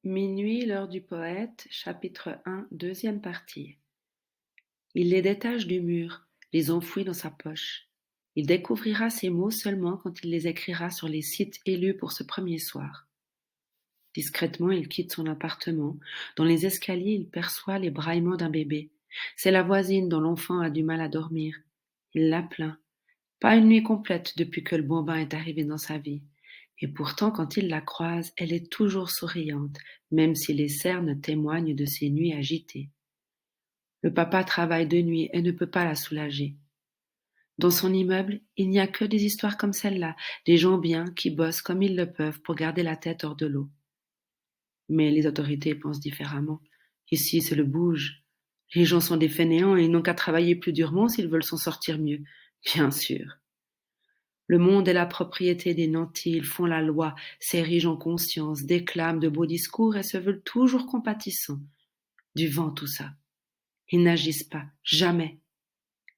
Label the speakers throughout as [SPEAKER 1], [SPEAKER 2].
[SPEAKER 1] Minuit, l'heure du poète, chapitre 1, deuxième partie. Il les détache du mur, les enfouit dans sa poche. Il découvrira ces mots seulement quand il les écrira sur les sites élus pour ce premier soir. Discrètement, il quitte son appartement. Dans les escaliers, il perçoit les braillements d'un bébé. C'est la voisine dont l'enfant a du mal à dormir. Il la plaint. Pas une nuit complète depuis que le bambin est arrivé dans sa vie. Et pourtant, quand il la croise, elle est toujours souriante, même si les cernes témoignent de ses nuits agitées. Le papa travaille de nuit et ne peut pas la soulager. Dans son immeuble, il n'y a que des histoires comme celle-là, des gens bien qui bossent comme ils le peuvent pour garder la tête hors de l'eau. Mais les autorités pensent différemment. Ici, c'est le bouge. Les gens sont des fainéants et ils n'ont qu'à travailler plus durement s'ils veulent s'en sortir mieux. Bien sûr. Le monde est la propriété des nantis, ils font la loi, s'érigent en conscience, déclament de beaux discours et se veulent toujours compatissants. Du vent tout ça. Ils n'agissent pas, jamais.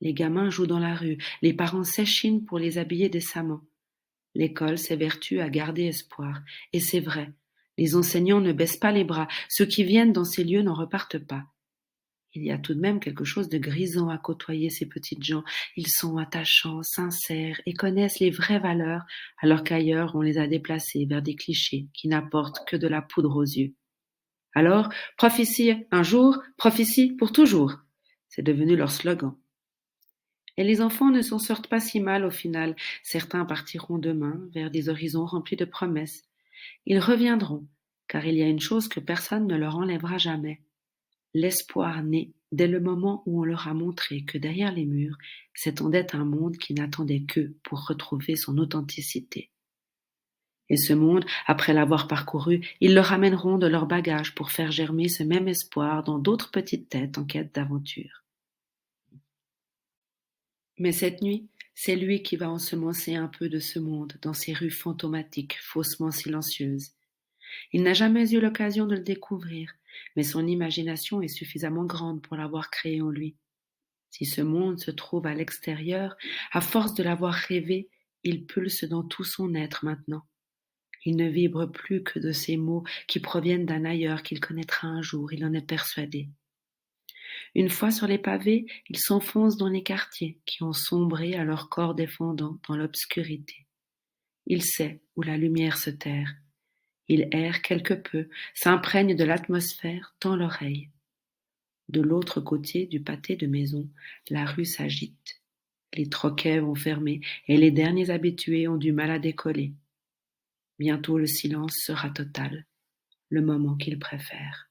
[SPEAKER 1] Les gamins jouent dans la rue, les parents s'échinent pour les habiller décemment. L'école s'évertue à garder espoir. Et c'est vrai, les enseignants ne baissent pas les bras, ceux qui viennent dans ces lieux n'en repartent pas. Il y a tout de même quelque chose de grisant à côtoyer ces petites gens. Ils sont attachants, sincères et connaissent les vraies valeurs, alors qu'ailleurs on les a déplacés vers des clichés qui n'apportent que de la poudre aux yeux. Alors, prof ici un jour, prof ici pour toujours. C'est devenu leur slogan. Et les enfants ne s'en sortent pas si mal au final. Certains partiront demain vers des horizons remplis de promesses. Ils reviendront, car il y a une chose que personne ne leur enlèvera jamais. L'espoir naît dès le moment où on leur a montré que derrière les murs s'étendait un monde qui n'attendait qu'eux pour retrouver son authenticité. Et ce monde, après l'avoir parcouru, ils le ramèneront de leur bagage pour faire germer ce même espoir dans d'autres petites têtes en quête d'aventure. Mais cette nuit, c'est lui qui va ensemencer un peu de ce monde dans ces rues fantomatiques, faussement silencieuses. Il n'a jamais eu l'occasion de le découvrir, mais son imagination est suffisamment grande pour l'avoir créé en lui. Si ce monde se trouve à l'extérieur, à force de l'avoir rêvé, il pulse dans tout son être maintenant. Il ne vibre plus que de ces mots qui proviennent d'un ailleurs qu'il connaîtra un jour, il en est persuadé. Une fois sur les pavés, il s'enfonce dans les quartiers qui ont sombré à leur corps défendant dans l'obscurité. Il sait où la lumière se terre. Il erre quelque peu, s'imprègne de l'atmosphère, tend l'oreille. De l'autre côté du pâté de maisons, la rue s'agite. Les troquets vont fermer et les derniers habitués ont du mal à décoller. Bientôt le silence sera total, le moment qu'il préfère.